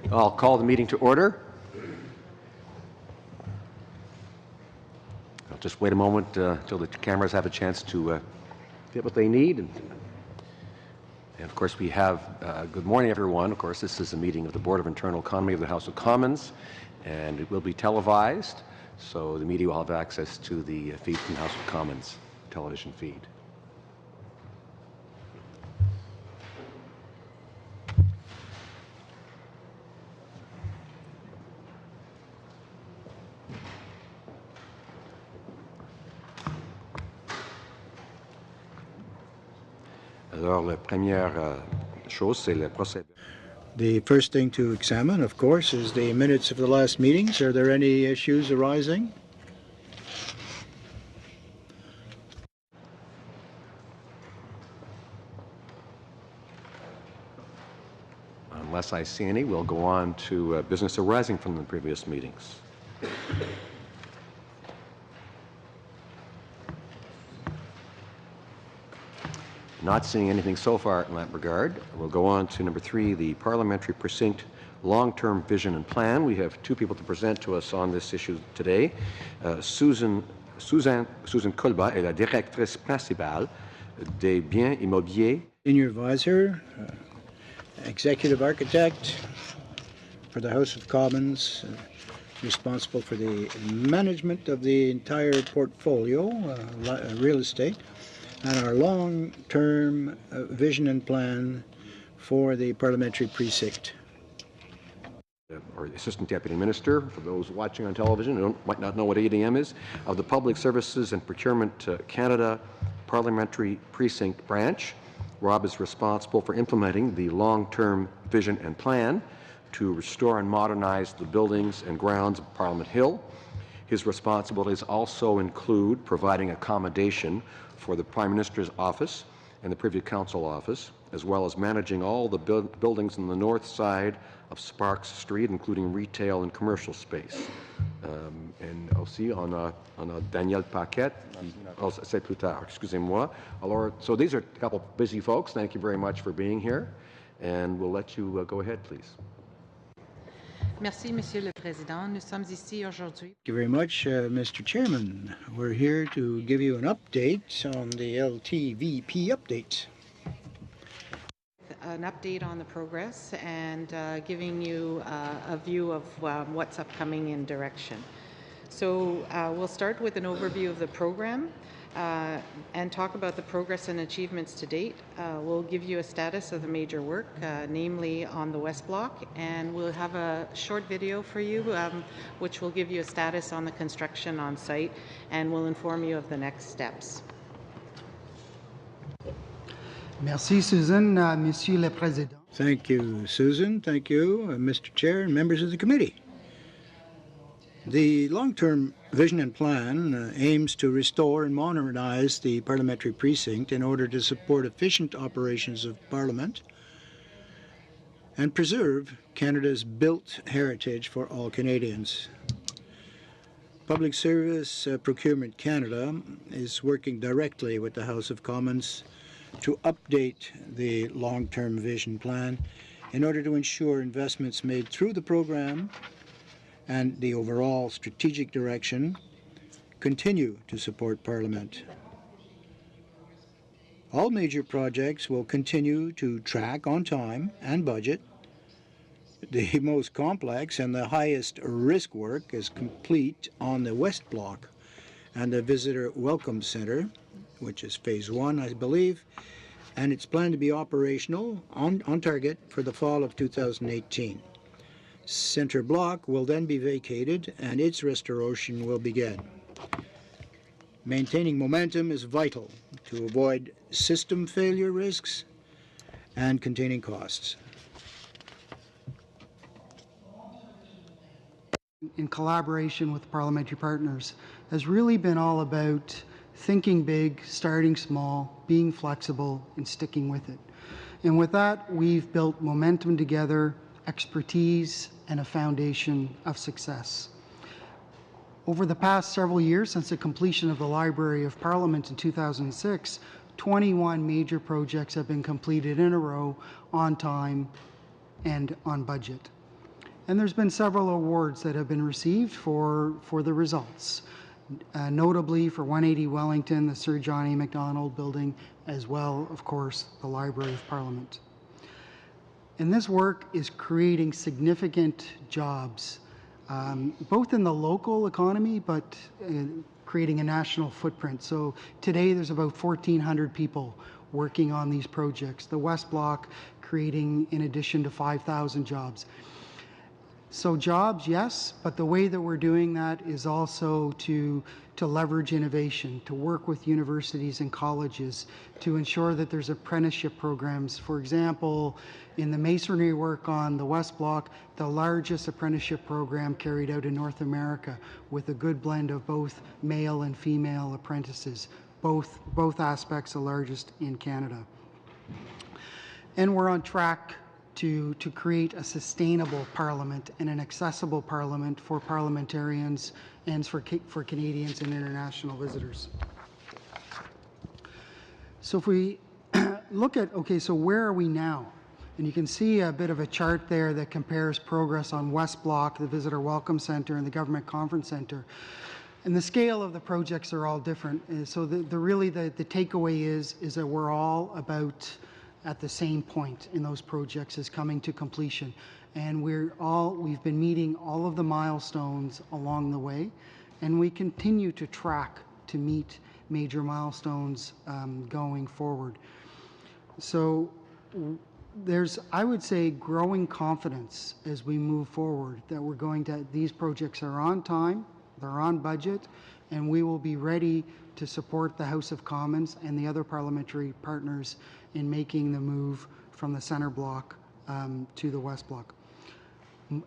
I'll call the meeting to order. I'll just wait a moment until the cameras have a chance to get what they need. And of course, we have, good morning, everyone. Of course, this is a meeting of the Board of Internal Economy of the House of Commons, and it will be televised, so the media will have access to the feed from the House of Commons television feed. Alors, la première chose, c'est le procès. The first thing to examine, of course, is the minutes of the last meetings. Are there any issues arising? Unless I see any, we'll go on to business arising from the previous meetings. Not seeing anything so far in that regard. We'll go on to number 3, the Parliamentary Precinct Long-Term Vision and Plan. We have 2 people to present to us on this issue today. Susan Colba est la directrice principale des biens immobiliers. Senior Advisor, Executive Architect for the House of Commons, responsible for the management of the entire portfolio, real estate, and our long-term vision and plan for the parliamentary precinct. Or Assistant Deputy Minister, for those watching on television who might not know what ADM is, of the Public Services and Procurement Canada Parliamentary Precinct Branch. Rob is responsible for implementing the long-term vision and plan to restore and modernize the buildings and grounds of Parliament Hill. His responsibilities also include providing accommodation for the Prime Minister's office and the Privy Council office, as well as managing all the buildings on the north side of Sparks Street, including retail and commercial space. And aussi, on a Daniel Paquette. C'est plus tard, excusez-moi. Alors, so these are a couple busy folks. Thank you very much for being here. And we'll let you go ahead, please. Merci, Monsieur le Président. Nous sommes ici aujourd'hui. Thank you very much, Mr. Chairman. We're here to give you an update on the LTVP update. An update on the progress and giving you a view of what's upcoming in direction. So we'll start with an overview of the program and talk about the progress and achievements to date. We'll give you a status of the major work, namely on the West Block, and we'll have a short video for you which will give you a status on the construction on site and will inform you of the next steps. Merci, Susan. Monsieur le Président. Thank you, Susan. Thank you, Mr. Chair and members of the committee. The long-term vision and plan aims to restore and modernize the parliamentary precinct in order to support efficient operations of Parliament and preserve Canada's built heritage for all Canadians. Public Service Procurement Canada is working directly with the House of Commons to update the long-term vision plan in order to ensure investments made through the program and the overall strategic direction continue to support Parliament. All major projects will continue to track on time and budget. The most complex and the highest risk work is complete on the West Block and the Visitor Welcome Centre, which is Phase 1, I believe, and it's planned to be operational on target for the fall of 2018. Centre Block will then be vacated and its restoration will begin. Maintaining momentum is vital to avoid system failure risks and containing costs. In collaboration with parliamentary partners has really been all about thinking big, starting small, being flexible, and sticking with it. And with that, we've built momentum together, expertise, and a foundation of success. Over the past several years, since the completion of the Library of Parliament in 2006, 21 major projects have been completed in a row, on time and on budget. And there's been several awards that have been received for the results, notably for 180 Wellington, the Sir John A. Macdonald Building, as well, of course, the Library of Parliament. And this work is creating significant jobs, both in the local economy, but creating a national footprint. So today there's about 1,400 people working on these projects. The West Block creating in addition to 5,000 jobs. So jobs, yes, but the way that we're doing that is also to leverage innovation, to work with universities and colleges, to ensure that there's apprenticeship programs. For example, in the masonry work on the West Block, the largest apprenticeship program carried out in North America, with a good blend of both male and female apprentices, both aspects the largest in Canada. And we're on track to create a sustainable parliament and an accessible parliament for parliamentarians and for Canadians and international visitors. So if we look at, okay, so where are we now? And you can see a bit of a chart there that compares progress on West Block, the Visitor Welcome Centre, and the Government Conference Centre. And the scale of the projects are all different. So the takeaway is that we're all about at the same point in those projects is coming to completion. And we've been meeting all of the milestones along the way, and we continue to track to meet major milestones going forward. So there's, I would say, growing confidence as we move forward that these projects are on time, they're on budget, and we will be ready to support the House of Commons and the other parliamentary partners in making the move from the Centre Block to the West Block.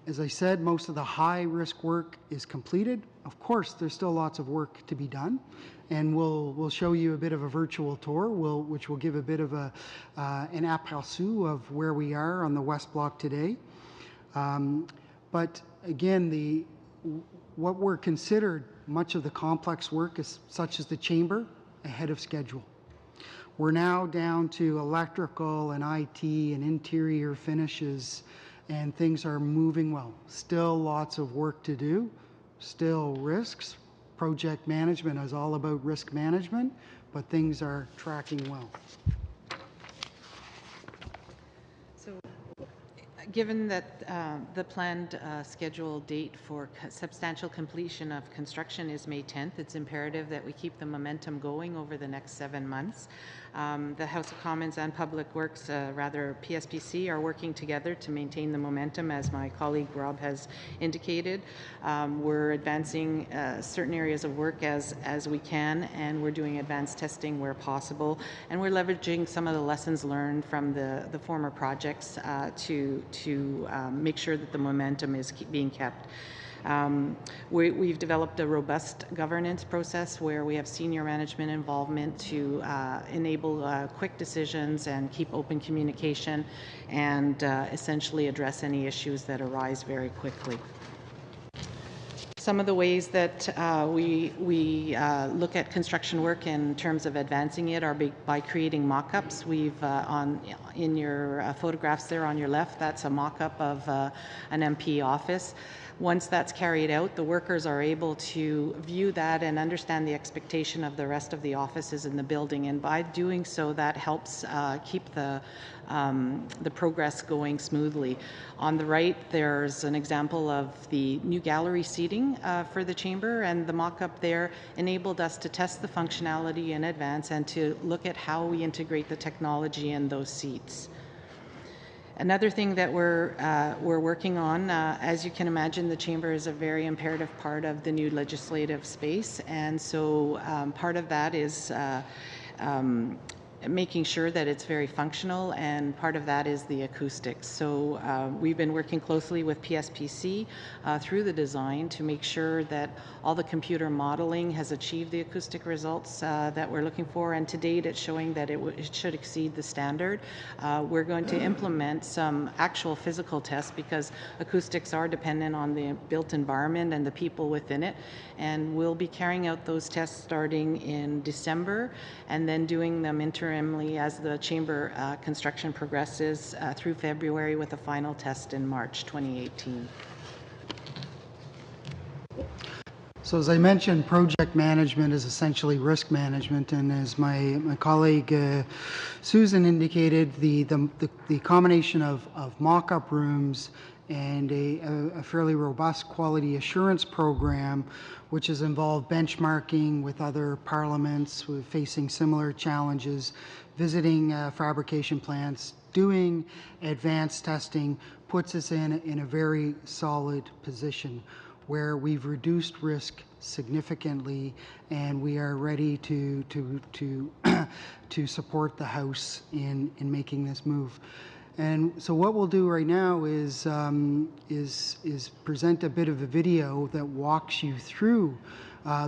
As I said, most of the high-risk work is completed. Of course, there's still lots of work to be done, and we'll show you a bit of a virtual tour, which will give a bit of an aperçu of where we are on the West Block today. But again, what were considered much of the complex work is such as the chamber ahead of schedule. We're now down to electrical and IT and interior finishes, and things are moving well. Still lots of work to do, still risks. Project management is all about risk management, but things are tracking well. So, given that the planned scheduled date for substantial completion of construction is May 10th, it's imperative that we keep the momentum going over the next 7 months. The House of Commons and Public Works, PSPC, are working together to maintain the momentum, as my colleague Rob has indicated. We're advancing certain areas of work as we can, and we're doing advanced testing where possible, and we're leveraging some of the lessons learned from the former projects to make sure that the momentum is being kept. We've developed a robust governance process where we have senior management involvement to enable quick decisions and keep open communication and essentially address any issues that arise very quickly. Some of the ways that we look at construction work in terms of advancing it are by creating mock-ups. We've in your photographs there on your left, that's a mock-up of an MP office. Once that's carried out, the workers are able to view that and understand the expectation of the rest of the offices in the building, and by doing so, that helps keep the progress going smoothly. On the right, there's an example of the new gallery seating for the chamber, and the mock-up there enabled us to test the functionality in advance and to look at how we integrate the technology in those seats. Another thing that we're working on, as you can imagine, the chamber is a very imperative part of the new legislative space, and so part of that is making sure that it's very functional, and part of that is the acoustics. So we've been working closely with PSPC through the design to make sure that all the computer modeling has achieved the acoustic results that we're looking for, and to date it's showing that it should exceed the standard. We're going to implement some actual physical tests because acoustics are dependent on the built environment and the people within it, and we'll be carrying out those tests starting in December and then doing them interim interimly as the chamber construction progresses through February, with a final test in March 2018. So as I mentioned, project management is essentially risk management, and as my colleague Susan indicated, the combination of mock-up rooms and a fairly robust quality assurance program, which has involved benchmarking with other parliaments facing similar challenges, visiting fabrication plants, doing advanced testing, puts us in a very solid position where we've reduced risk significantly, and we are ready to support the House in making this move. And so what we'll do right now is present a bit of a video that walks you through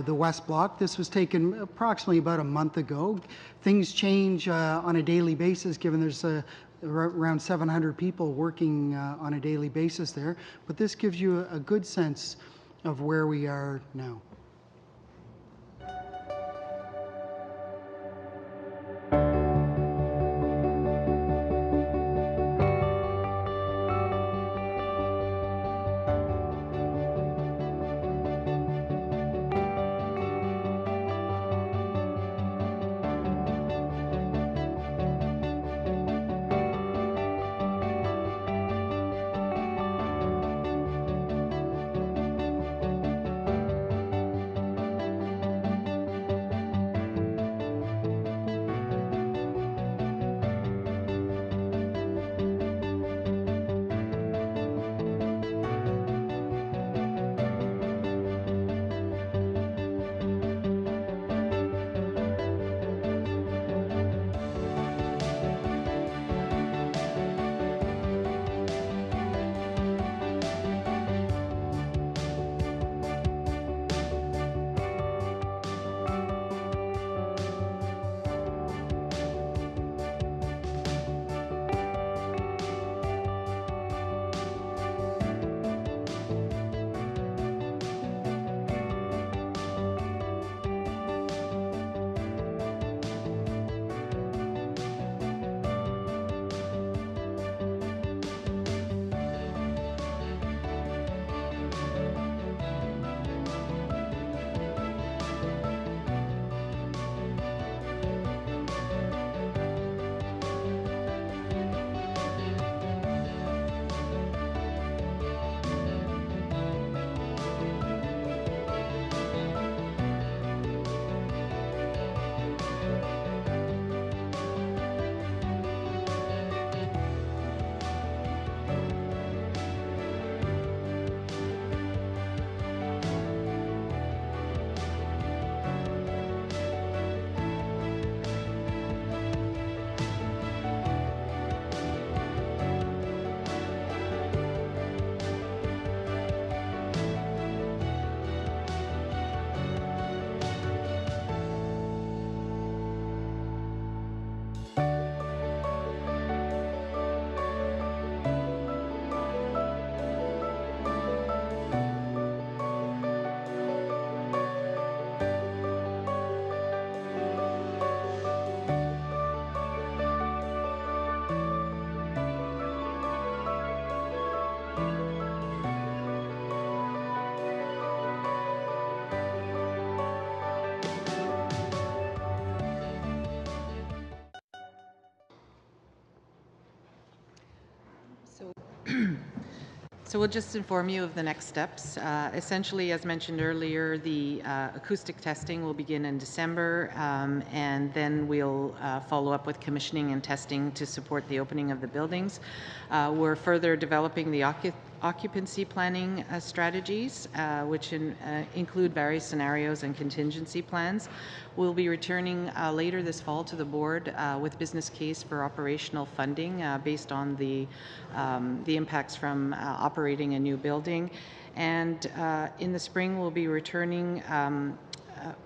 the West Block. This was taken approximately about a month ago. Things change on a daily basis, given there's around 700 people working on a daily basis there, but this gives you a good sense of where we are now. So we'll just inform you of the next steps. Essentially, as mentioned earlier, the acoustic testing will begin in December, and then we'll follow up with commissioning and testing to support the opening of the buildings. We're further developing the occupancy planning strategies, which include various scenarios and contingency plans. We'll be returning later this fall to the board with business case for operational funding based on the impacts from operating a new building. And in the spring, we'll be returning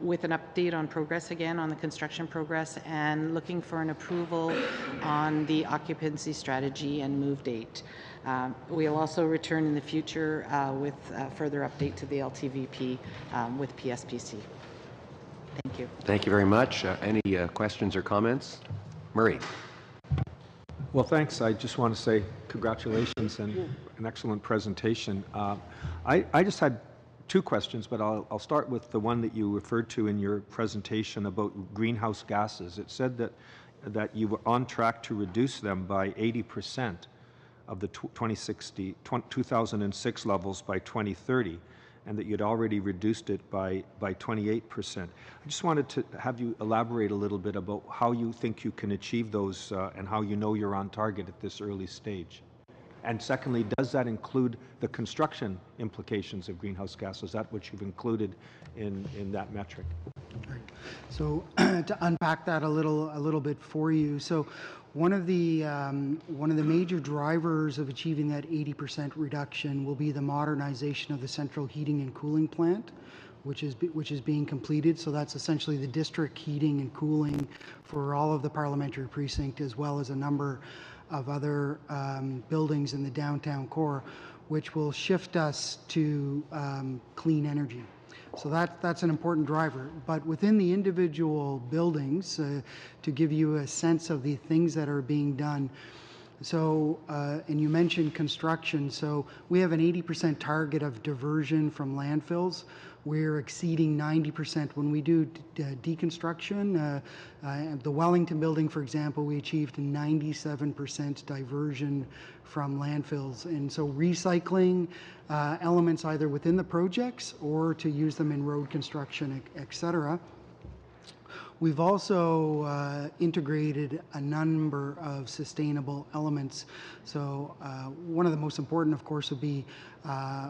with an update on progress again on the construction progress and looking for an approval on the occupancy strategy and move date. We'll also return in the future with further update to the LTVP with PSPC. Thank you. Thank you very much. Any questions or comments? Murray. Well, thanks. I just want to say congratulations and an excellent presentation. I just had two questions, but I'll start with the one that you referred to in your presentation about greenhouse gases. It said that you were on track to reduce them by 80% of the 2006 levels by 2030, and that you'd already reduced it by 28%. I just wanted to have you elaborate a little bit about how you think you can achieve those and how you know you're on target at this early stage. And secondly, does that include the construction implications of greenhouse gases? Is that what you've included in that metric? Right. So to unpack that a little bit for you, so one of the major drivers of achieving that 80% reduction will be the modernization of the central heating and cooling plant, which is being completed. So that's essentially the district heating and cooling for all of the parliamentary precinct, as well as a number of other buildings in the downtown core, which will shift us to clean energy. So that's an important driver. But within the individual buildings, to give you a sense of the things that are being done, so, and you mentioned construction, so we have an 80% target of diversion from landfills. We're exceeding 90% when we do deconstruction. The Wellington building, for example, we achieved 97% diversion from landfills. And so recycling elements either within the projects or to use them in road construction, et cetera. We've also integrated a number of sustainable elements. So one of the most important, of course, would be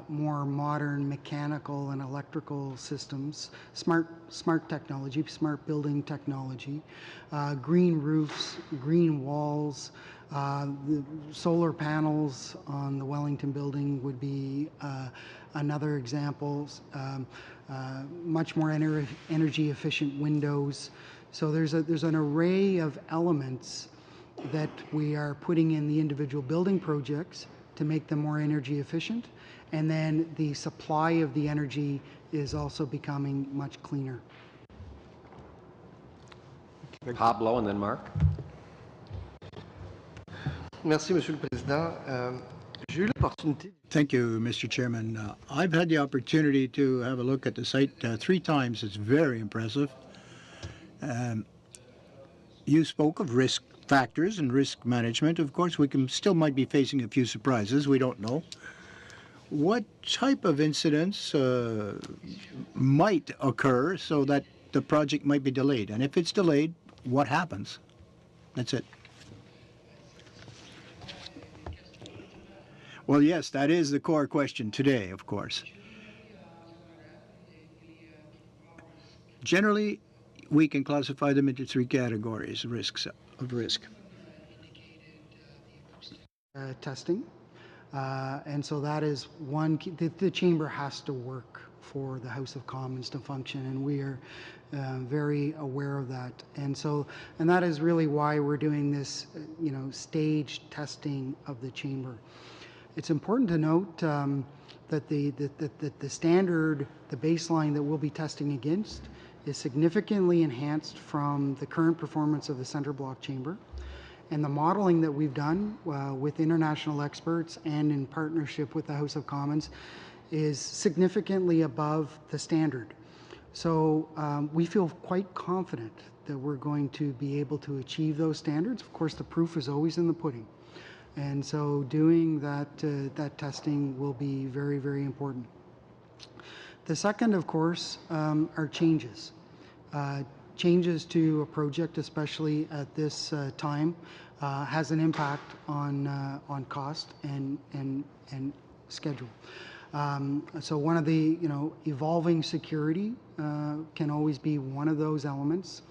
more modern mechanical and electrical systems, smart technology, smart building technology, green roofs, green walls. The solar panels on the Wellington building would be another example. Much more energy efficient windows. So there's an array of elements that we are putting in the individual building projects to make them more energy efficient, and then the supply of the energy is also becoming much cleaner. Pablo and then Mark. Merci, Monsieur le Président. J'ai eu l'opportunité. Thank you, Mr. Chairman. I've had the opportunity to have a look at the site 3 times. It's very impressive. You spoke of risk factors and risk management. Of course, we still might be facing a few surprises. We don't know. What type of incidents might occur so that the project might be delayed? And if it's delayed, what happens? That's it. Well, yes, that is the core question today, of course. Generally, we can classify them into 3 categories of risk. Testing. And so that is one key. The chamber has to work for the House of Commons to function, and we are very aware of that. And that is really why we're doing this, staged testing of the chamber. It's important to note that the standard, the baseline that we'll be testing against is significantly enhanced from the current performance of the center block chamber. And the modeling that we've done with international experts and in partnership with the House of Commons is significantly above the standard. So we feel quite confident that we're going to be able to achieve those standards. Of course, the proof is always in the pudding. And so doing that testing will be very, very important. The second, of course, are changes. Changes to a project, especially at this time, has an impact on cost and schedule. So one of the, evolving security can always be one of those elements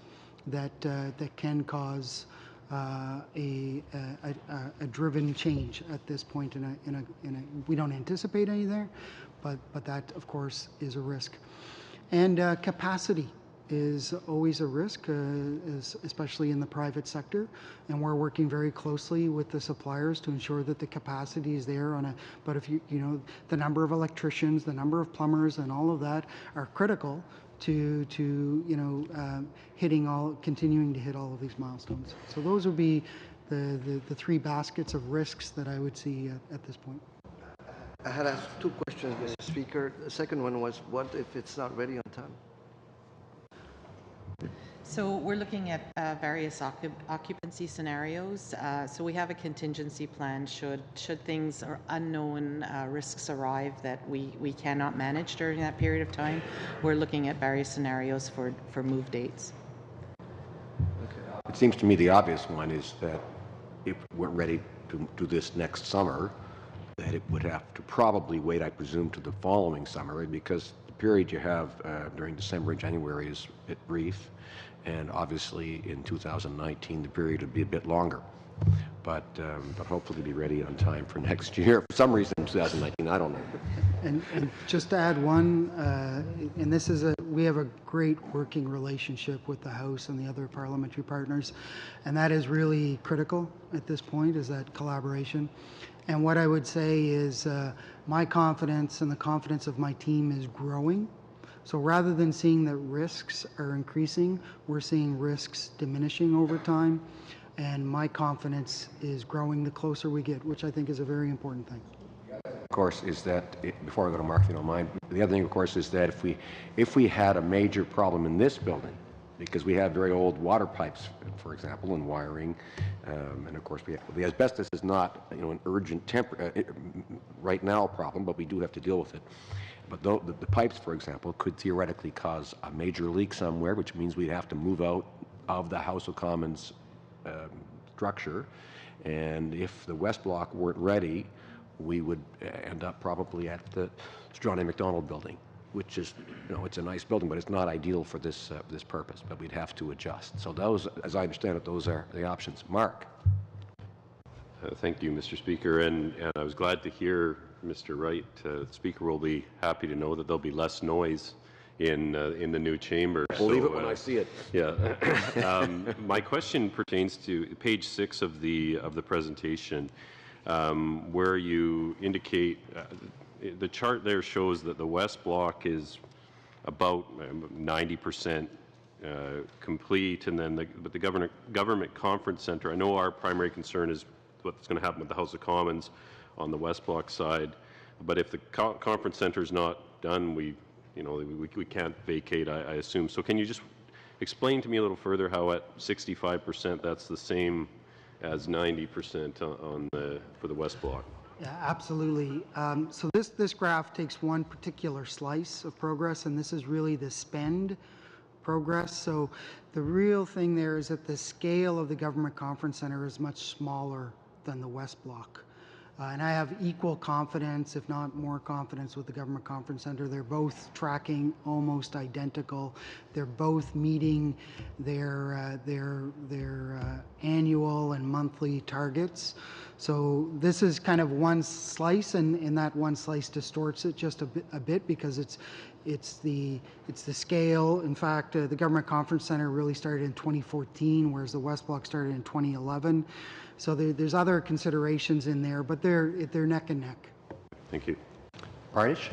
that can cause a driven change at this point we don't anticipate any there, but that of course is a risk. And capacity. is always a risk, especially in the private sector, and we're working very closely with the suppliers to ensure that the capacity is there but if you know, the number of electricians, the number of plumbers and all of that are critical to continuing to hit all of these milestones. So those would be the three baskets of risks that I would see at this point. I had asked two questions, Mr. Speaker. The second one was, what if it's not ready on time? So we're looking at various occupancy scenarios. So we have a contingency plan should things or unknown risks arrive that we cannot manage during that period of time. We're looking at various scenarios for move dates. It seems to me the obvious one is that if we're ready to do this next summer, that it would have to probably wait, I presume, to the following summer, because the period you have during December and January is a bit brief, and obviously in 2019 the period would be a bit longer. But hopefully be ready on time for next year. For some reason in 2019, I don't know. And just to add one, and this is we have a great working relationship with the House and the other parliamentary partners, and that is really critical at this point, is that collaboration. And what I would say is my confidence and the confidence of my team is growing. So rather than seeing that risks are increasing, we're seeing risks diminishing over time. And my confidence is growing the closer we get, which I think is a very important thing. Of course, is that, before I go to Mark, if you don't mind, the other thing, of course, is that if we had a major problem in this building, because we have very old water pipes, for example, and wiring, and of course the asbestos is not an urgent right now problem, but we do have to deal with it. But the pipes, for example, could theoretically cause a major leak somewhere, which means we'd have to move out of the House of Commons structure, and if the West Block weren't ready, we would end up probably at the John A. Macdonald building, which is, it's a nice building, but it's not ideal for this purpose, but we'd have to adjust. So those, as I understand it, those are the options. Mark. Thank you, Mr. Speaker, and I was glad to hear Mr. Wright. The Speaker will be happy to know that there'll be less noise in the new chamber. Believe it when I see it. Yeah. My question pertains to page 6 of the presentation, where you indicate the chart there shows that the West Block is about 90% complete, and then the government conference center. I know our primary concern is what's going to happen with the House of Commons on the West Block side, but if the conference center is not done, we can't vacate, I assume. So can you just explain to me a little further how at 65% that's the same as 90% for the West Block? Yeah, absolutely. So this graph takes one particular slice of progress, and this is really the spend progress. So the real thing there is that the scale of the government conference center is much smaller than the West Block. And I have equal confidence, if not more confidence, with the Government Conference Center. They're both tracking almost identical. They're both meeting their annual and monthly targets. So this is kind of one slice, and that one slice distorts it just a bit because it's the scale. In fact, the Government Conference Center really started in 2014, whereas the West Block started in 2011. So there's other considerations in there, but they're neck and neck. Thank you. Arnish?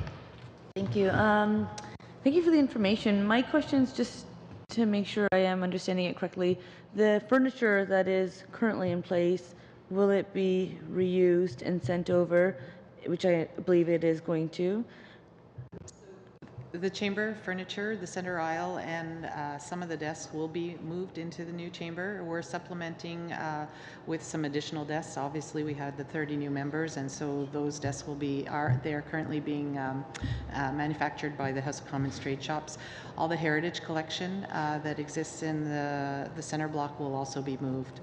Thank you. Thank you for the information. My question is just to make sure I am understanding it correctly. The furniture that is currently in place, will it be reused and sent over, which I believe it is going to? The chamber furniture, the center aisle, and some of the desks will be moved into the new chamber. We're supplementing with some additional desks. Obviously, we had the 30 new members, and so those desks they are currently being manufactured by the House of Commons trade shops. All the heritage collection that exists in the center block will also be moved.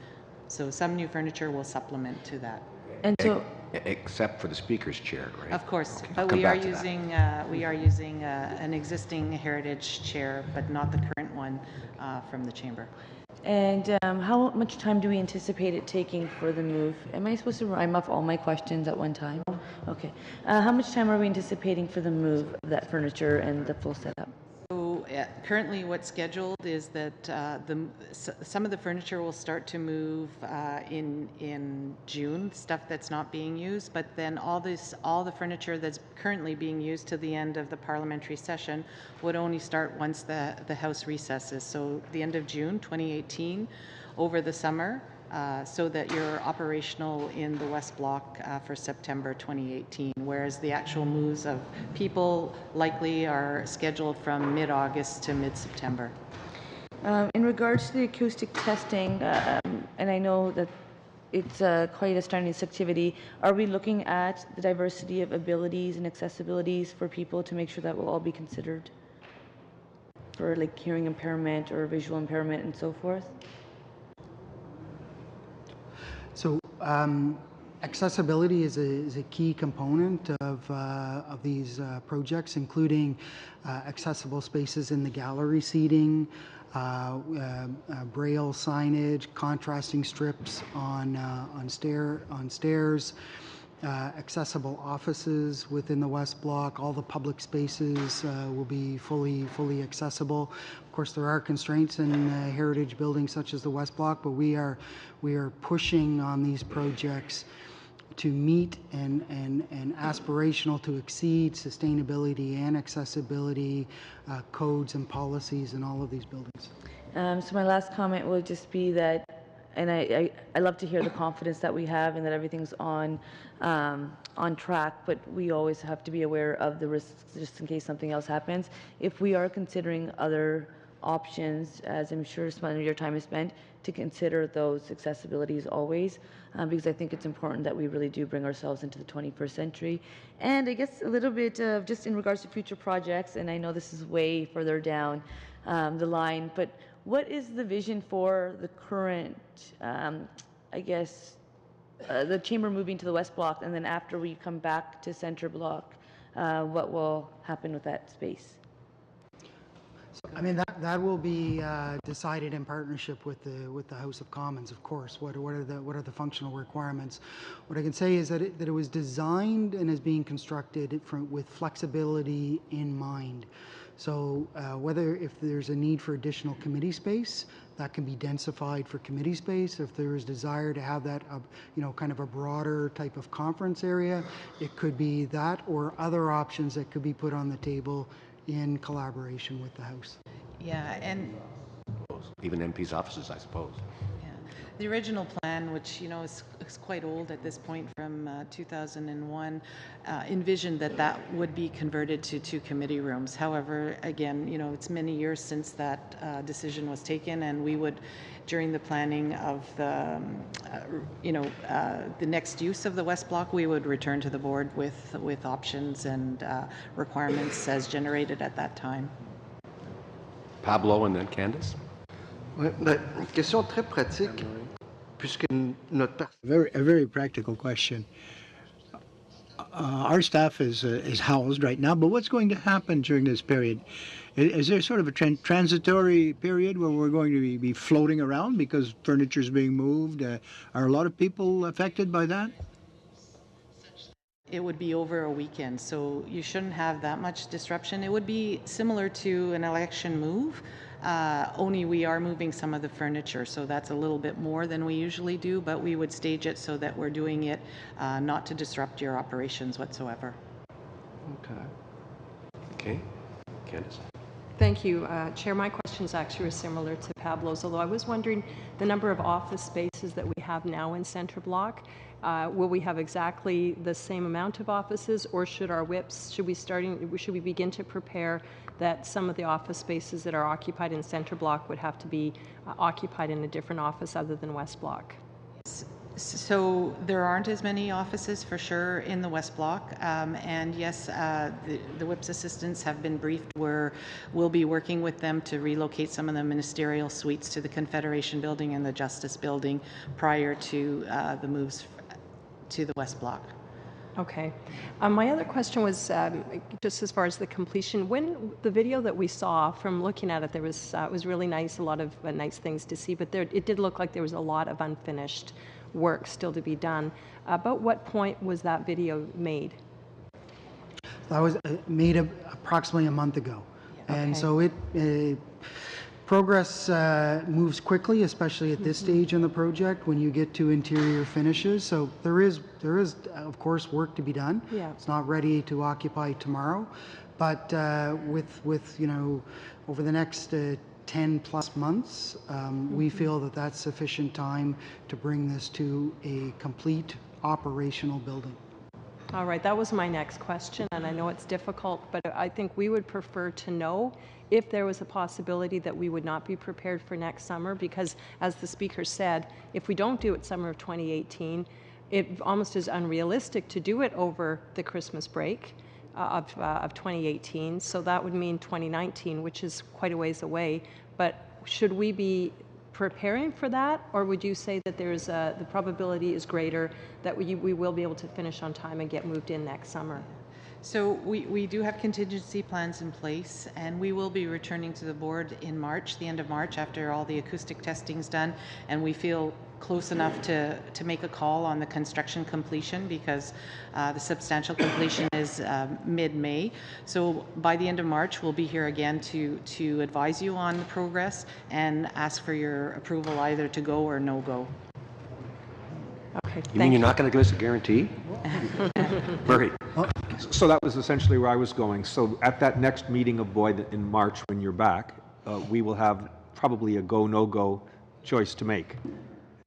So some new furniture will supplement to that. And so, except for the Speaker's chair, right? Of course, Okay. but we are using an existing heritage chair, but not the current one from the chamber. and how much time do we anticipate it taking for the move? Am I supposed to rhyme off all my questions at one time? Okay. How much time are we anticipating for the move of that furniture and the full setup? So currently what's scheduled is that some of the furniture will start to move in June, stuff that's not being used, but then all the furniture that's currently being used to the end of the parliamentary session would only start once the House recesses. So the end of June 2018 over the summer, so that you're operational in the West Block for September 2018, whereas the actual moves of people likely are scheduled from mid-August to mid-September. In regards to the acoustic testing, and I know that it's quite a strenuous activity, are we looking at the diversity of abilities and accessibilities for people to make sure that will all be considered for like hearing impairment or visual impairment and so forth? So accessibility is a key component of these projects, including accessible spaces in the gallery seating, braille signage, contrasting strips on stairs, accessible offices within the West Block. All the public spaces will be fully accessible. Of course, there are constraints in heritage buildings such as the West Block, but we are pushing on these projects to meet and aspirational to exceed sustainability and accessibility codes and policies in all of these buildings. So my last comment will just be that, and I love to hear the confidence that we have and that everything's on track, but we always have to be aware of the risks just in case something else happens. If we are considering other options, as I'm sure some of your time is spent, to consider those accessibilities always, because I think it's important that we really do bring ourselves into the 21st century. And I guess a little bit of just in regards to future projects, and I know this is way further down the line, but what is the vision for the current, I guess, the chamber moving to the West Block, and then after we come back to Centre Block, what will happen with that space? So, I mean, that will be decided in partnership with the House of Commons, of course. What are the functional requirements? What I can say is that it was designed and is being constructed with flexibility in mind. So if there's a need for additional committee space, that can be densified for committee space. If there is desire to have that, kind of a broader type of conference area, it could be that or other options that could be put on the table in collaboration with the House. Yeah, and even MPs' offices, I suppose. the original plan, which is quite old at this point, from 2001, envisioned that would be converted to 2 committee rooms. However, again, it's many years since that decision was taken, and we would, during the planning of the next use of the West Block, we would return to the board with options and requirements as generated at that time. Pablo and then Candace. Ouais, question très pratique, puisque notre A very practical question. Our staff is housed right now, but what's going to happen during this period? Is there sort of a transitory period where we're going to be floating around because furniture is being moved? Are a lot of people affected by that? It would be over a weekend, so you shouldn't have that much disruption. It would be similar to an election move, only we are moving some of the furniture, so that's a little bit more than we usually do, but we would stage it so that we're doing it not to disrupt your operations whatsoever. Okay. Candace. Thank you, Chair. My questions actually are similar to Pablo's, although I was wondering the number of office spaces that we have now in Centre Block. Will we have exactly the same amount of offices, or should we begin to prepare that some of the office spaces that are occupied in Centre Block would have to be occupied in a different office other than West Block? So there aren't as many offices for sure in the West Block, and yes, the WHIP's assistants have been briefed where we'll be working with them to relocate some of the ministerial suites to the Confederation Building and the Justice Building prior to the moves to the West Block. Okay. My other question was just as far as the completion. When the video that we saw, from looking at it, there was it was really nice, a lot of nice things to see, but it did look like there was a lot of unfinished work still to be done. About what point was that video made? That was made approximately a month ago. And Okay. so progress moves quickly, especially at this stage in the project when you get to interior finishes. So there is of course work to be done. Yeah. It's not ready to occupy tomorrow, but with over the next 10 plus months, we feel that that's sufficient time to bring this to a complete operational building. All right, that was my next question, and I know it's difficult, but I think we would prefer to know if there was a possibility that we would not be prepared for next summer, because as the speaker said, if we don't do it summer of 2018, it almost is unrealistic to do it over the Christmas break of 2018, so that would mean 2019, which is quite a ways away. But should we be preparing for that, or would you say that there's the probability is greater that we will be able to finish on time and get moved in next summer? So we do have contingency plans in place, and we will be returning to the board in March, the end of March, after all the acoustic testing's done, and we feel close enough to make a call on the construction completion, because the substantial completion is mid-May. So by the end of March, we'll be here again to advise you on the progress and ask for your approval either to go or no go. Okay, You mean you're not going to give us a guarantee? Murray? So that was essentially where I was going. So at that next meeting of BOIE in March, when you're back, we will have probably a go, no-go choice to make.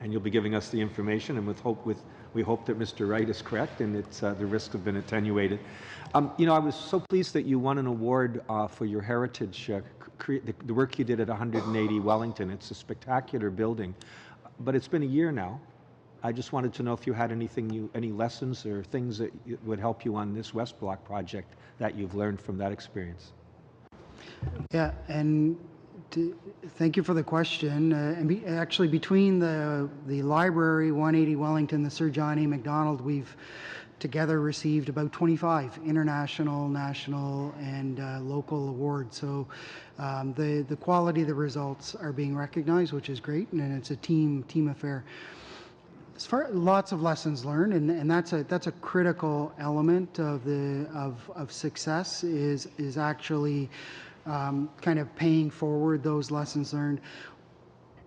And you'll be giving us the information, and we hope that Mr. Wright is correct and it's, the risks have been attenuated. You know, I was so pleased that you won an award for your heritage, the work you did at 180 Wellington. It's a spectacular building, but it's been a year now. I just wanted to know if you had any lessons or things that would help you on this West Block project that you've learned from that experience. Yeah, and thank you for the question. Actually, between the library, 180 Wellington, the Sir John A. Macdonald, we've together received about 25 international, national, and local awards. So the quality of the results are being recognized, which is great, and it's a team affair. As far lots of lessons learned, and that's a critical element of success is actually kind of paying forward those lessons learned.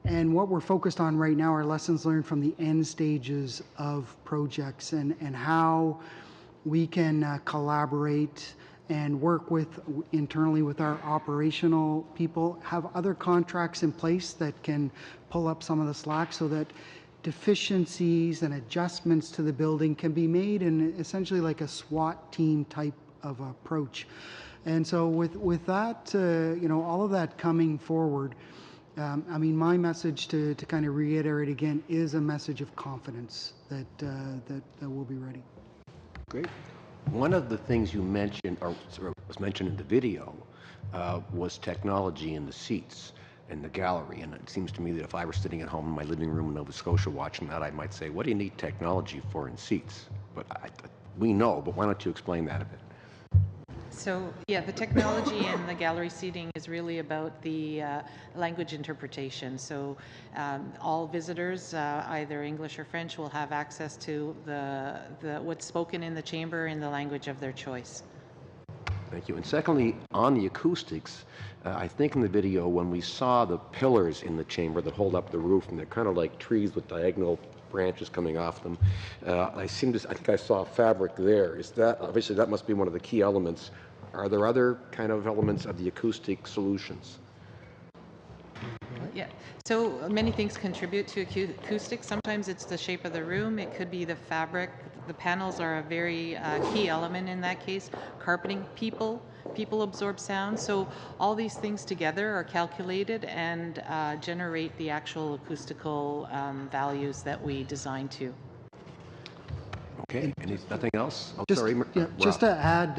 And what we're focused on right now are lessons learned from the end stages of projects and how we can collaborate and work internally with our operational people, have other contracts in place that can pull up some of the slack so that deficiencies and adjustments to the building can be made in essentially like a SWAT team type of approach. And so with that, all of that coming forward, I mean, my message to kind of reiterate again is a message of confidence that we'll be ready. Great. One of the things you mentioned, or was mentioned in the video, was technology in the seats in the gallery. And it seems to me that if I were sitting at home in my living room in Nova Scotia watching that, I might say, what do you need technology for in seats? But we know, but why don't you explain that a bit? So, yeah, the technology in the gallery seating is really about the language interpretation. So all visitors, either English or French, will have access to what's spoken in the chamber in the language of their choice. Thank you. And secondly, on the acoustics, I think in the video when we saw the pillars in the chamber that hold up the roof, and they're kind of like trees with diagonal branches coming off them, I think I saw fabric there. Is that, obviously that must be one of the key elements. Are there other kind of elements of the acoustic solutions? Yeah, so many things contribute to acoustics. Sometimes it's the shape of the room. It could be the fabric. The panels are a very key element in that case. Carpeting, people absorb sound. So all these things together are calculated and generate the actual acoustical values that we design to. Okay, nothing else? Oh, Just, sorry, yeah, Rob. just to add,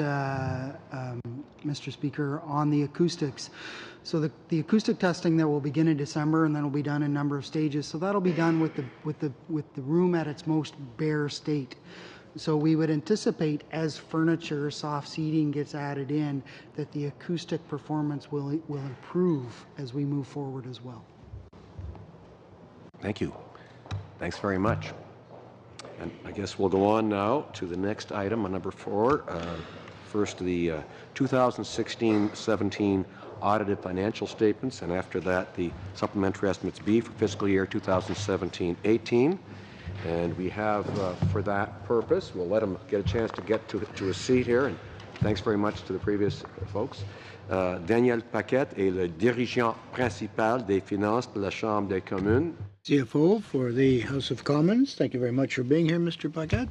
Mr. Speaker, on the acoustics. So the acoustic testing that will begin in December, and then will be done in a number of stages. So that'll be done with the room at its most bare state. So we would anticipate, as furniture, soft seating gets added in, that the acoustic performance will improve as we move forward as well. Thank you. Thanks very much. And I guess we'll go on now to the next item on number 4. First, the 2016-17 audited financial statements, and after that, the supplementary estimates B for fiscal year 2017-18. And we have, for that purpose, we'll let them get a chance to get to a seat here, and thanks very much to the previous folks. Daniel Paquette est le dirigeant principal des finances de la Chambre des communes. CFO for the House of Commons. Thank you very much for being here, Mr. Paquette.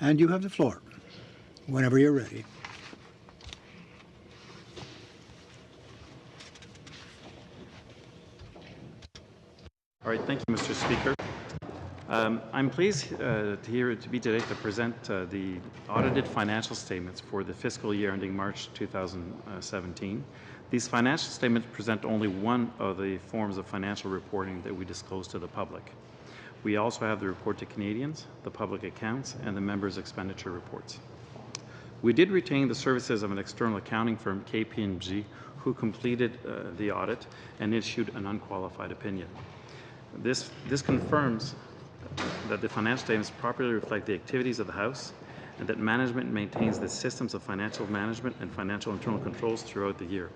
And you have the floor whenever you're ready. All right, thank you, Mr. Speaker. I'm pleased to be today to present the audited financial statements for the fiscal year ending March 2017. These financial statements present only one of the forms of financial reporting that we disclose to the public. We also have the report to Canadians, the public accounts, and the members' expenditure reports. We did retain the services of an external accounting firm, KPMG, who completed the audit and issued an unqualified opinion. This confirms that the financial statements properly reflect the activities of the House and that management maintains the systems of financial management and financial internal controls throughout the year.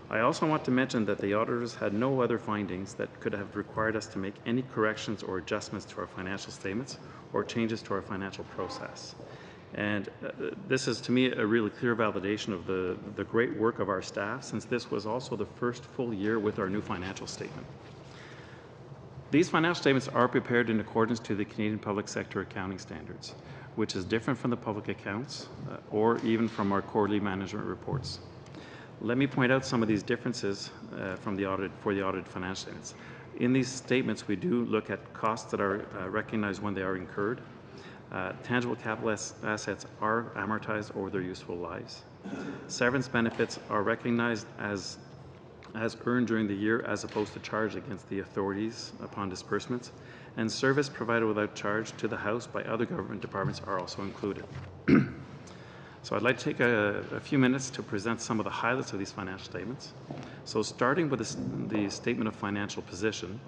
I also want to mention that the auditors had no other findings that could have required us to make any corrections or adjustments to our financial statements or changes to our financial process. And this is, to me, a really clear validation of the great work of our staff, since this was also the first full year with our new financial statement. These financial statements are prepared in accordance to the Canadian Public Sector Accounting Standards, which is different from the public accounts or even from our quarterly management reports. Let me point out some of these differences for the audited financial statements. In these statements, we do look at costs that are recognized when they are incurred. Tangible capital assets are amortized over their useful lives. Severance benefits are recognized as earned during the year as opposed to charged against the authorities upon disbursements. And service provided without charge to the House by other government departments are also included. So I'd like to take a few minutes to present some of the highlights of these financial statements. So starting with the statement of financial position,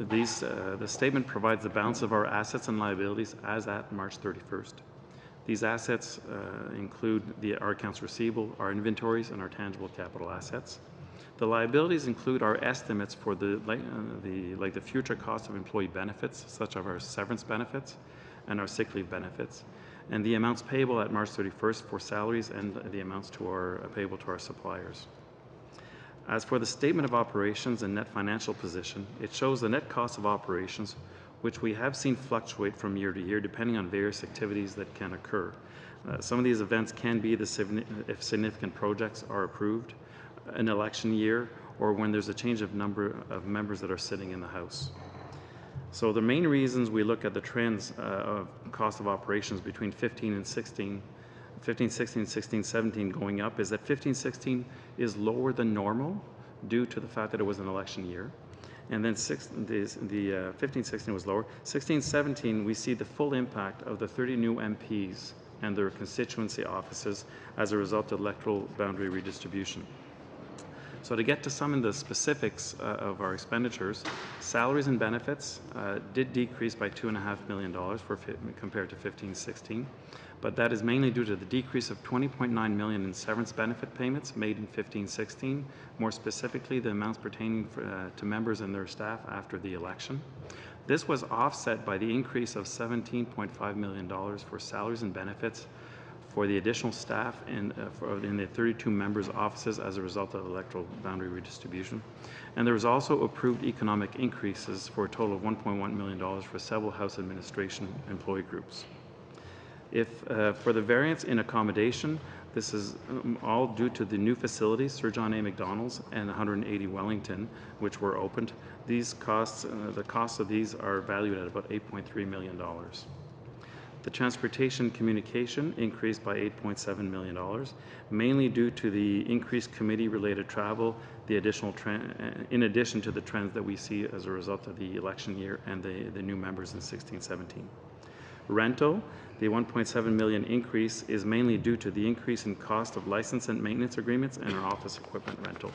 the statement provides the balance of our assets and liabilities as at March 31st. These assets include our accounts receivable, our inventories, and our tangible capital assets. The liabilities include our estimates for the future cost of employee benefits, such as our severance benefits and our sick leave benefits, and the amounts payable at March 31st for salaries and the amounts payable to our suppliers. As for the statement of operations and net financial position, it shows the net cost of operations, which we have seen fluctuate from year to year depending on various activities that can occur. Some of these events can be if significant projects are approved, an election year, or when there's a change of number of members that are sitting in the House. So the main reasons we look at the trends of cost of operations between 15 and 16, 15, 16, 16, 17 going up is that 15, 16 is lower than normal due to the fact that it was an election year. And then 15, 16 was lower. 16, 17, we see the full impact of the 30 new MPs and their constituency offices as a result of electoral boundary redistribution. So to get to some of the specifics of our expenditures, salaries and benefits did decrease by $2.5 million compared to 15-16, but that is mainly due to the decrease of $20.9 million in severance benefit payments made in 15-16, more specifically the amounts pertaining to members and their staff after the election. This was offset by the increase of $17.5 million for salaries and benefits for the additional staff in the 32 members' offices as a result of electoral boundary redistribution. And there was also approved economic increases for a total of $1.1 million for several House administration employee groups. For the variance in accommodation, this is all due to the new facilities, Sir John A. Macdonald's and 180 Wellington, which were opened. These costs, the costs of these are valued at about $8.3 million. The transportation communication increased by $8.7 million, mainly due to the increased committee-related travel, in addition to the trends that we see as a result of the election year and the new members in 16-17. Rental, the $1.7 million increase is mainly due to the increase in cost of license and maintenance agreements and our office equipment rental.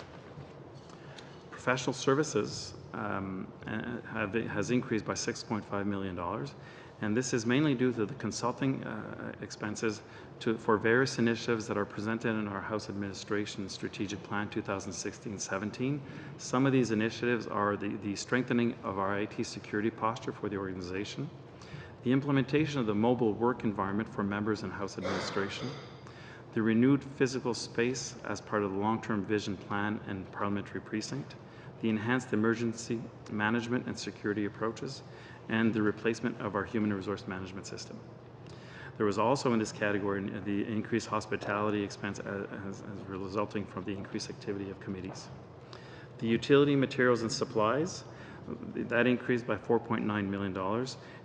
Professional services has increased by $6.5 million, And this is mainly due to the consulting expenses for various initiatives that are presented in our House Administration Strategic Plan 2016-17. Some of these initiatives are the strengthening of our IT security posture for the organization, the implementation of the mobile work environment for members in House Administration, the renewed physical space as part of the long-term vision plan and parliamentary precinct, the enhanced emergency management and security approaches, and the replacement of our human resource management system. There was also in this category the increased hospitality expense as resulting from the increased activity of committees. The utility materials and supplies, that increased by $4.9 million,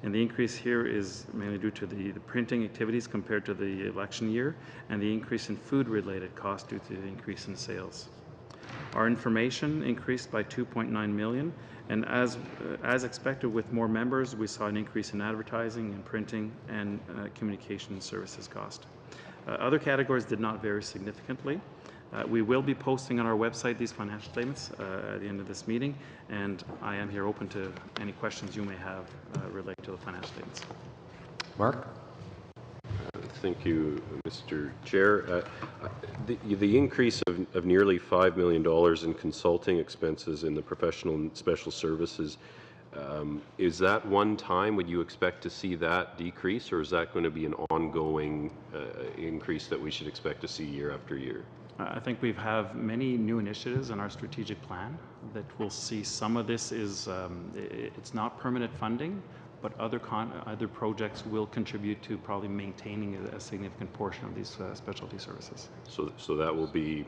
and the increase here is mainly due to the printing activities compared to the election year, and the increase in food-related costs due to the increase in sales. Our information increased by $2.9 million, and as expected with more members, we saw an increase in advertising and printing and communication services cost. Other categories did not vary significantly. We will be posting on our website these financial statements at the end of this meeting, and I am here open to any questions you may have related to the financial statements. Mark? Thank you, Mr. Chair. The increase of nearly $5 million in consulting expenses in the professional and special services, is that one time? Would you expect to see that decrease, or is that going to be an ongoing increase that we should expect to see year after year? I think we have many new initiatives in our strategic plan that will see some of this is, it's not permanent funding, but other projects will contribute to probably maintaining a significant portion of these specialty services. So that will be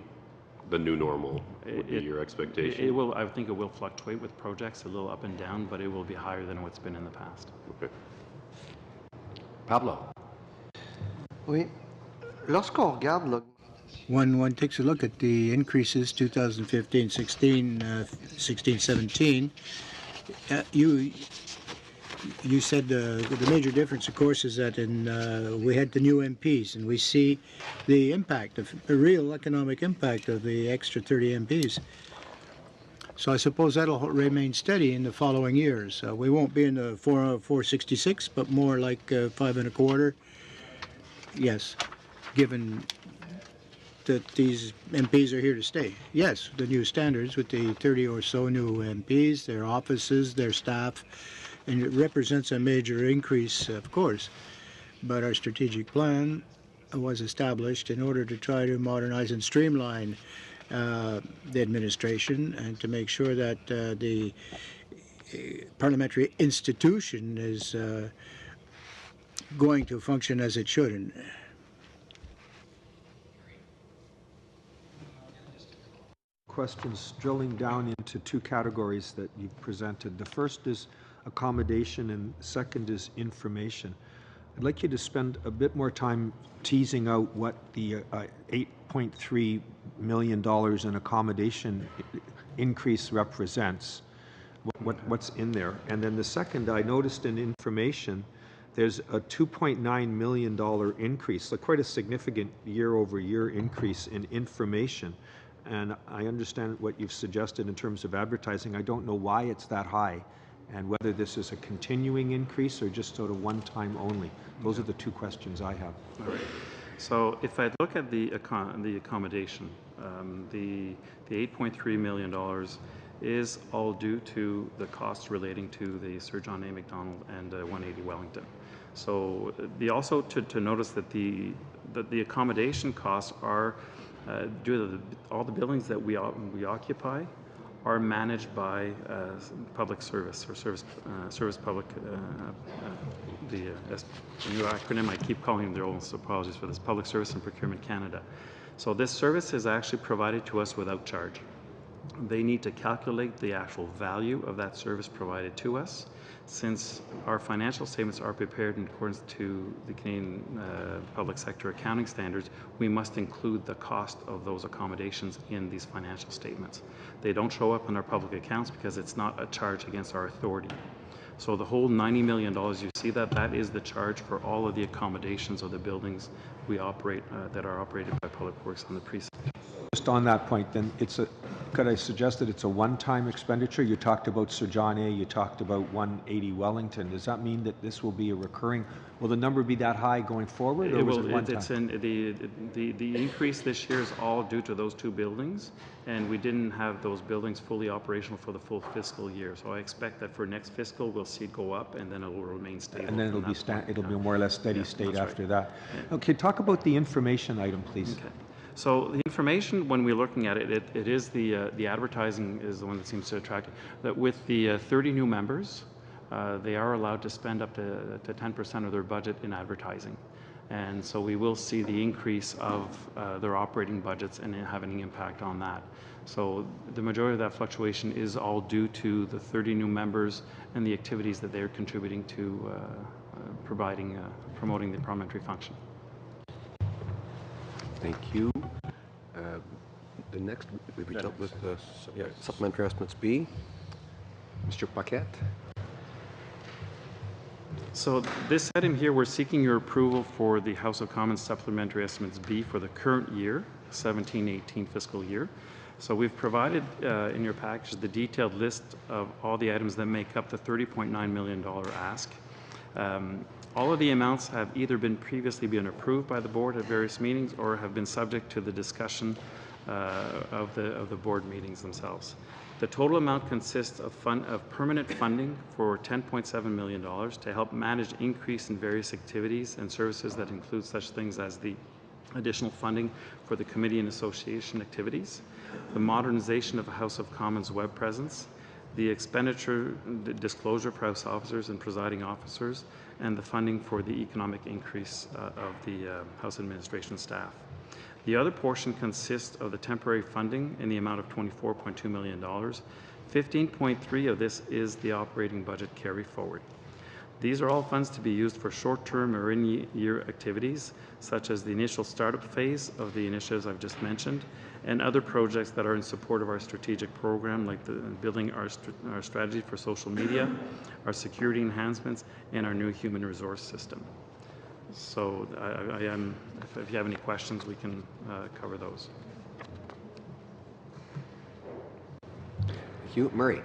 the new normal, would be your expectation? It will. I think it will fluctuate with projects, a little up and down, but it will be higher than what's been in the past. Okay. Pablo? Oui. Lorsqu'on regarde l'augmentation, When one takes a look at the increases 2015, 16, 16, 17, you said the major difference, of course, is that we had the new MPs, and we see the impact of the real economic impact of the extra 30 MPs. So I suppose that'll remain steady in the following years. We won't be in the 466, but more like 5.25. Yes, given that these MPs are here to stay. Yes, the new standards with the 30 or so new MPs, their offices, their staff, and it represents a major increase, of course. But our strategic plan was established in order to try to modernize and streamline the administration and to make sure that the parliamentary institution is going to function as it should. Questions drilling down into two categories that you've presented. The first is accommodation and second is information. I'd like you to spend a bit more time teasing out what the $8.3 million in accommodation increase represents, what's in there. And then the second, I noticed in information, there's a $2.9 million increase, so quite a significant year-over-year increase in information. And I understand what you've suggested in terms of advertising. I don't know why it's that high and whether this is a continuing increase or just sort of one time only. Those are the two questions I have. All right. So if I look at the accommodation, the $8.3 million is all due to the costs relating to the Sir John A. Macdonald and 180 Wellington. So also to notice that the accommodation costs are due to all the buildings that we occupy are managed by public service or service public. The new acronym, I keep calling them their own, so apologies for this. Public Service and Procurement Canada. So this service is actually provided to us without charge. They need to calculate the actual value of that service provided to us. Since our financial statements are prepared in accordance to the Canadian public sector accounting standards, we must include the cost of those accommodations in these financial statements. They don't show up in our public accounts because it's not a charge against our authority. So the whole $90 million, you see that is the charge for all of the accommodations of the buildings we operate that are operated by Public Works on the precinct. Just on that point, then, could I suggest that it's a one-time expenditure? You talked about Sir John A., you talked about 180 Wellington. Does that mean that this will be a recurring, will the number be that high going forward, or was it one time? It's the increase this year is all due to those two buildings, and we didn't have those buildings fully operational for the full fiscal year. So I expect that for next fiscal, we'll see it go up, and then it will remain stable. And then it'll be more or less steady state after that. Yeah. Okay, talk about the information item, please. Okay. So the information, when we're looking at it, it is the advertising is the one that seems to attract it. That with the 30 new members, they are allowed to spend up to 10% of their budget in advertising. And so we will see the increase of their operating budgets and it having an impact on that. So the majority of that fluctuation is all due to the 30 new members and the activities that they're contributing to promoting the parliamentary function. Thank you. The next, we dealt with supplementary estimates B. Mr. Paquette. So this item here, we're seeking your approval for the House of Commons Supplementary Estimates B for the current year, 17-18 fiscal year. So we've provided in your package the detailed list of all the items that make up the $30.9 million ask. All of the amounts have either previously been approved by the board at various meetings or have been subject to the discussion of the board meetings themselves. The total amount consists of permanent funding for $10.7 million to help manage increase in various activities and services that include such things as the additional funding for the committee and association activities, the modernization of a House of Commons web presence, the expenditure disclosure for House officers and presiding officers, and the funding for the economic increase of the House administration staff. The other portion consists of the temporary funding in the amount of $24.2 million. 15.3 of this is the operating budget carry forward. These are all funds to be used for short-term or in-year activities, such as the initial startup phase of the initiatives I've just mentioned, and other projects that are in support of our strategic program, like building our strategy for social media, our security enhancements, and our new human resource system. So if you have any questions, we can cover those. Thank you. Murray.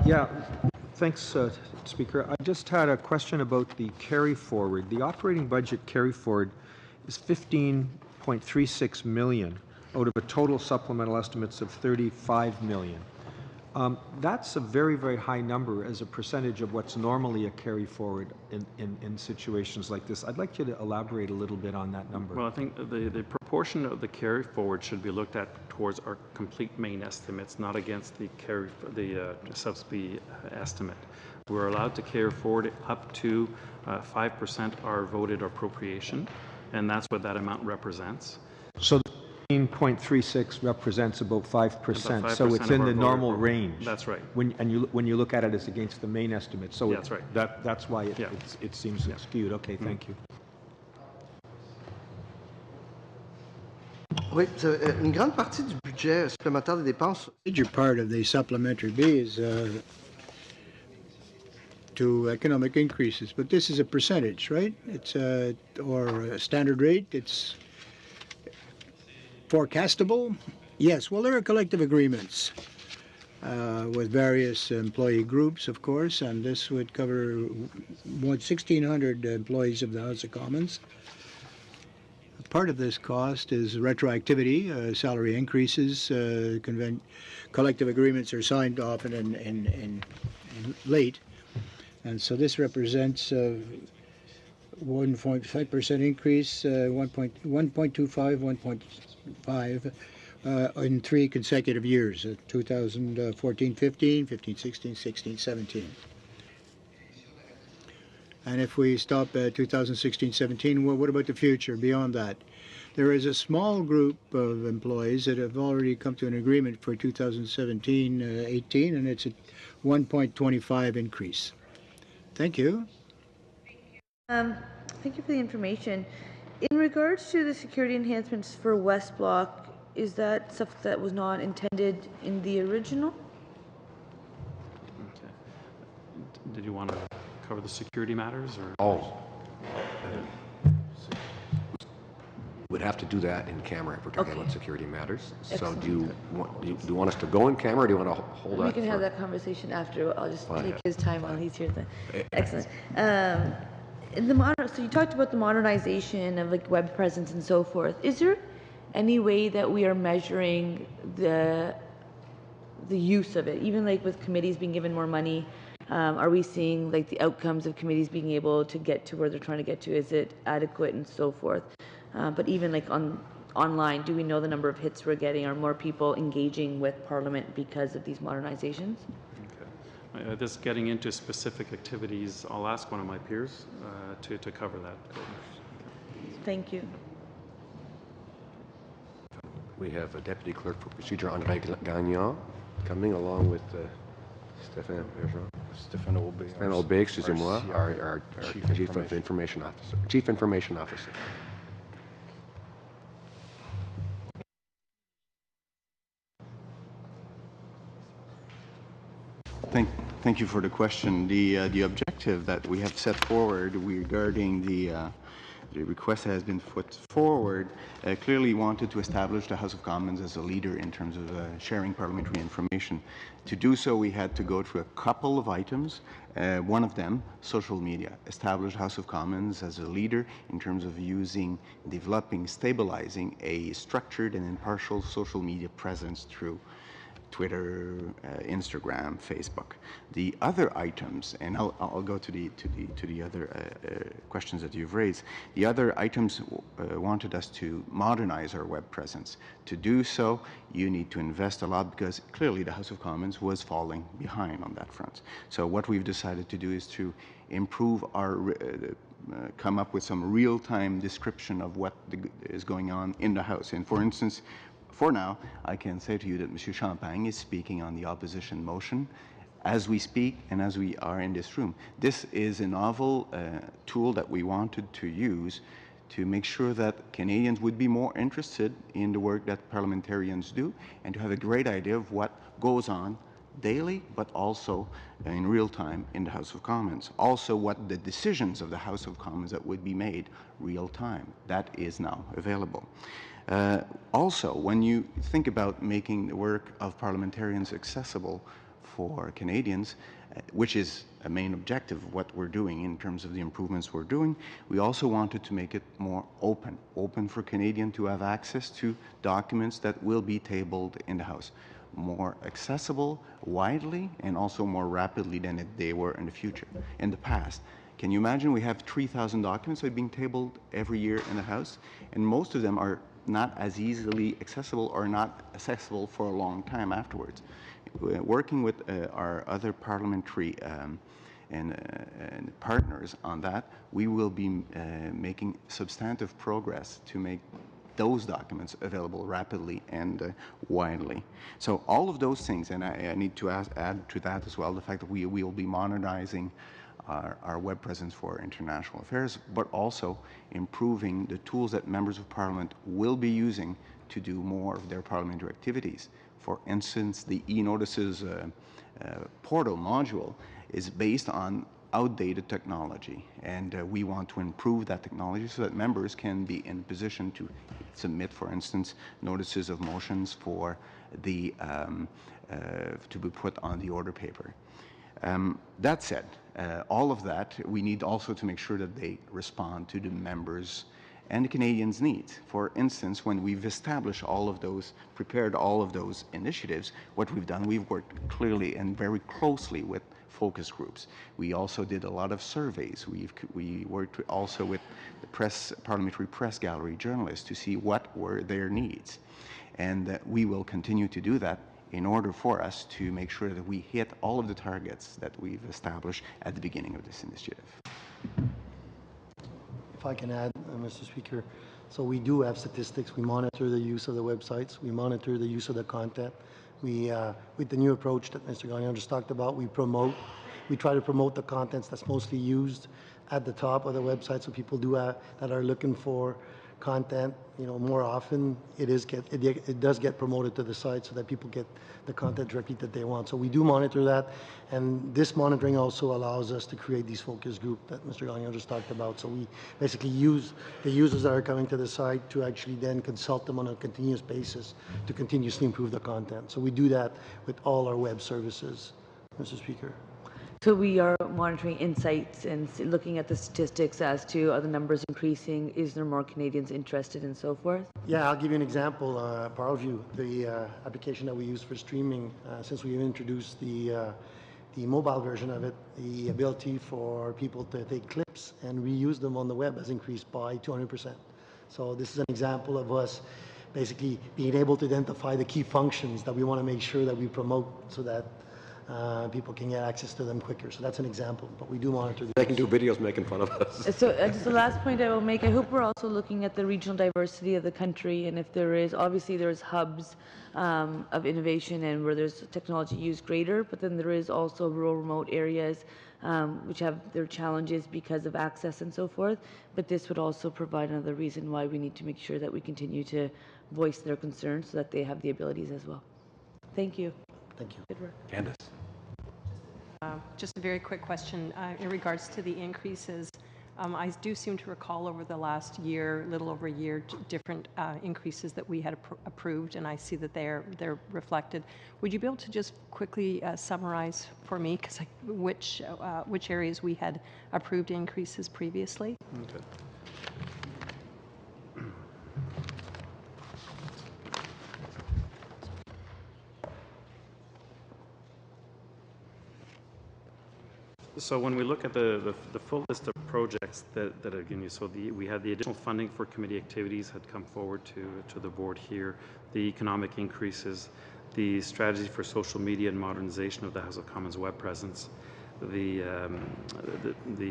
Yeah, thanks, Speaker. I just had a question about the carry forward. The operating budget carry forward is $15.36 million out of a total supplemental estimates of $35 million. That's a very, very high number as a percentage of what's normally a carry forward in situations like this. I'd like you to elaborate a little bit on that number. Well, I think the proportion of the carry forward should be looked at towards our complete main estimates, not against the sub-B estimate. We're allowed to carry forward up to 5% our voted appropriation, and that's what that amount represents. So 15.36 represents about 5%, so it's in the normal range. That's right. When you look at it as against the main estimate, so that's right. That's why it seems skewed. Okay, thank you. Oui, une grande partie du budget supplémentaire des dépenses. A major part of the supplementary B is to economic increases, but this is a percentage, right? It's or a standard rate. It's forecastable. Yes. Well, there are collective agreements with various employee groups, of course, and this would cover 1,600 employees of the House of Commons. Part of this cost is retroactivity, salary increases. Collective agreements are signed often in late, and so this represents 1.5% increase, 1.25, 1.5 in 3 consecutive years: 2014-15, 15-16, 16-17. And if we stop at 2016-17, well, what about the future beyond that? There is a small group of employees that have already come to an agreement for 2017-18, and it's a 1.25 increase. Thank you. Thank you for the information. In regards to the security enhancements for West Block, is that stuff that was not intended in the original? Okay. Did you want to cover the security matters, or? Oh. would have to do that in camera if we're talking Okay. about security matters. So Excellent. do you want us to go in camera, or do you want to hold that? We can have for- that conversation after. I'll just Fine. take his time while he's here then. Excellent. In the so you talked about the modernization of like web presence and so forth. Is there any way that we are measuring the use of it? Even like with committees being given more money, are we seeing like the outcomes of committees being able to get to where they're trying to get to? Is it adequate and so forth? But even like online, do we know the number of hits we're getting? Are more people engaging with Parliament because of these modernizations? Okay. This getting into specific activities, I'll ask one of my peers to cover that. Thank you. We have a Deputy Clerk for Procedure, André Gagnon, coming along with Stéphane Aubé, excusez-moi, our Chief of Information Officer. Chief Information Officer. Thank you for the question. The objective that we have set forward regarding the request that has been put forward clearly wanted to establish the House of Commons as a leader in terms of sharing parliamentary information. To do so, we had to go through a couple of items. One of them, social media, established House of Commons as a leader in terms of developing, stabilizing a structured and impartial social media presence through Twitter, Instagram, Facebook. The other items, and I'll go to the other questions that you've raised. The other items wanted us to modernize our web presence. To do so, you need to invest a lot because clearly the House of Commons was falling behind on that front. So what we've decided to do is to improve our come up with some real-time description of what is going on in the House. And for instance, for now, I can say to you that Monsieur Champagne is speaking on the opposition motion as we speak and as we are in this room. This is a novel tool that we wanted to use to make sure that Canadians would be more interested in the work that parliamentarians do and to have a great idea of what goes on daily, but also in real time in the House of Commons. Also, what the decisions of the House of Commons that would be made real time. That is now available. Also, when you think about making the work of parliamentarians accessible for Canadians, which is a main objective of what we're doing in terms of the improvements we're doing, we also wanted to make it more open for Canadians to have access to documents that will be tabled in the House. More accessible, widely, and also more rapidly than they were in the future, in the past. Can you imagine we have 3,000 documents that are being tabled every year in the House, and most of them are not as easily accessible or not accessible for a long time afterwards. Working with our other parliamentary and partners on that, we will be making substantive progress to make those documents available rapidly and widely. So all of those things, and I need to add to that as well, the fact that we will be modernizing our web presence for international affairs, but also improving the tools that members of parliament will be using to do more of their parliamentary activities. For instance, the e-notices portal module is based on outdated technology, and we want to improve that technology so that members can be in position to submit, for instance, notices of motions for the to be put on the order paper. That said, all of that, we need also to make sure that they respond to the members' and the Canadians' needs. For instance, when we've established all of those, prepared all of those initiatives, what we've done, we've worked clearly and very closely with focus groups. We also did a lot of surveys. We worked also with the parliamentary press gallery journalists to see what were their needs. And we will continue to do that in order for us to make sure that we hit all of the targets that we've established at the beginning of this initiative. If I can add, Mr. Speaker, so we do have statistics. We monitor the use of the websites. We monitor the use of the content. We, with the new approach that Mr. Gagnon just talked about, we try to promote the contents that's mostly used at the top of the website, so people that are looking for content, more often, it does get promoted to the site so that people get the content directly that they want. So we do monitor that, and this monitoring also allows us to create these focus group that Mr. Gagnon just talked about. So we basically use the users that are coming to the site to actually then consult them on a continuous basis to continuously improve the content. So we do that with all our web services, Mr. Speaker. So we are monitoring insights and looking at the statistics as to are the numbers increasing, is there more Canadians interested, and so forth? Yeah, I'll give you an example. Parview, the application that we use for streaming, since we introduced the mobile version of it, the ability for people to take clips and reuse them on the web has increased by 200%. So this is an example of us basically being able to identify the key functions that we want to make sure that we promote so that people can get access to them quicker. So that's an example, but we do monitor. They can do videos making fun of us. So just the last point I will make, I hope we're also looking at the regional diversity of the country, and if there is, obviously there's hubs of innovation and where there's technology used greater, but then there is also rural remote areas which have their challenges because of access and so forth, but this would also provide another reason why we need to make sure that we continue to voice their concerns so that they have the abilities as well. Thank you. Thank you. Good work. Candace. Just a very quick question in regards to the increases. I do seem to recall over the last year, little over a year, different increases that we had approved, and I see that they're reflected. Would you be able to just quickly summarize for me, which areas we had approved increases previously? Okay. So when we look at the full list of projects that are given you, so we had the additional funding for committee activities had come forward to the board here, the economic increases, the strategy for social media and modernization of the House of Commons web presence, the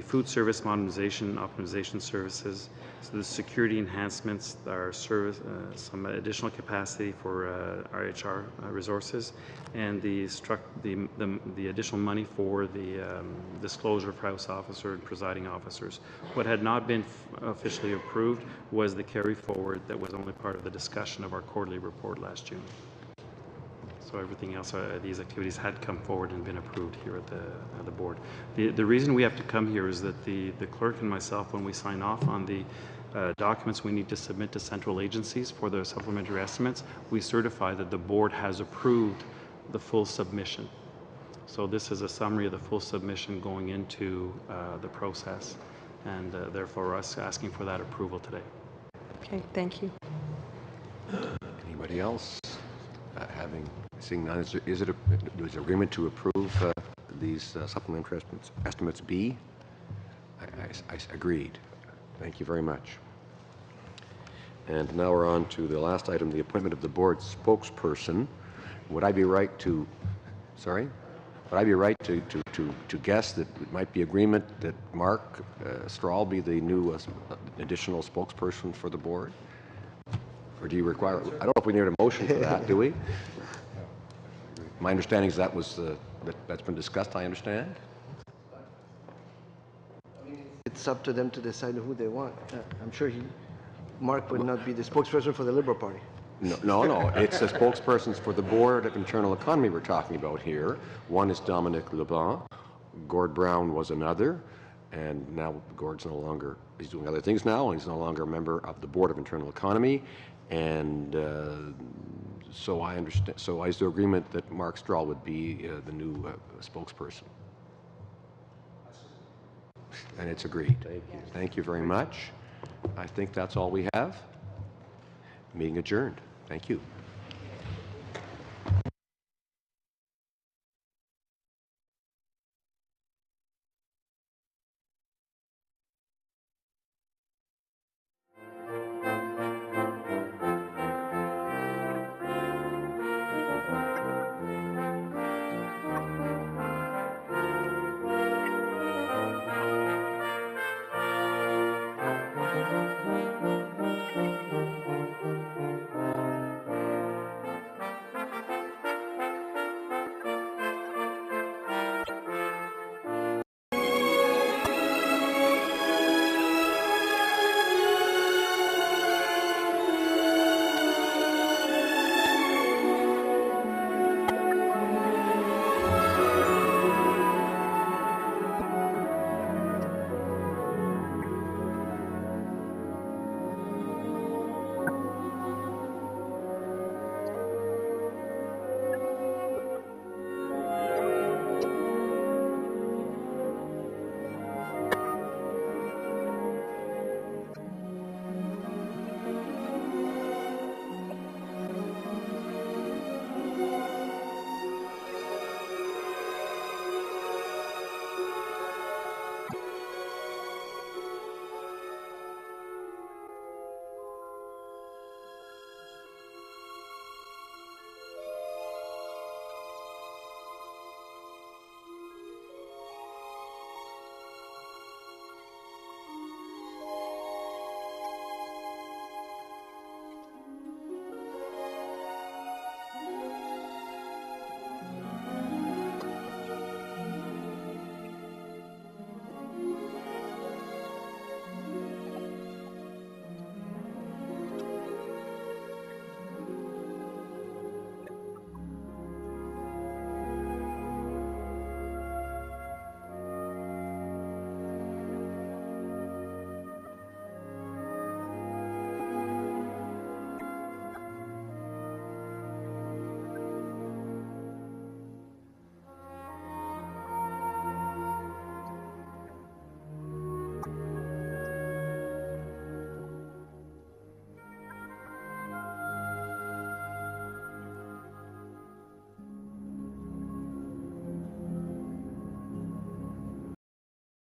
food service modernization and optimization services, so the security enhancements, our service, some additional capacity for our HR resources, and the additional money for the disclosure for House officer and presiding officers. What had not been officially approved was the carry forward that was only part of the discussion of our quarterly report last June. So everything else, these activities had come forward and been approved here at the board. The reason we have to come here is that the clerk and myself, when we sign off on the documents we need to submit to central agencies for the supplementary estimates, we certify that the board has approved the full submission. So this is a summary of the full submission going into the process, and therefore us asking for that approval today. Okay, thank you. Anybody else? Seeing none, is there agreement to approve these supplementary estimates B? I agreed. Thank you very much. And now we're on to the last item, the appointment of the board spokesperson. Would I be right to, guess that it might be agreement that Mark Strahl be the new additional spokesperson for the board? Or do you require, I don't know if we need a motion for that, do we? My understanding is that's been discussed, I understand. It's up to them to decide who they want. I'm sure Mark would not be the spokesperson for the Liberal Party. No. It's the spokespersons for the Board of Internal Economy we're talking about here. One is Dominic LeBlanc. Gord Brown was another. And now Gord's no longer, he's doing other things now, and he's no longer a member of the Board of Internal Economy. And so I understand, so is there agreement that Mark Strahl would be the new spokesperson? And it's agreed. Thank you. Thank you very much. I think that's all we have. Meeting adjourned. Thank you.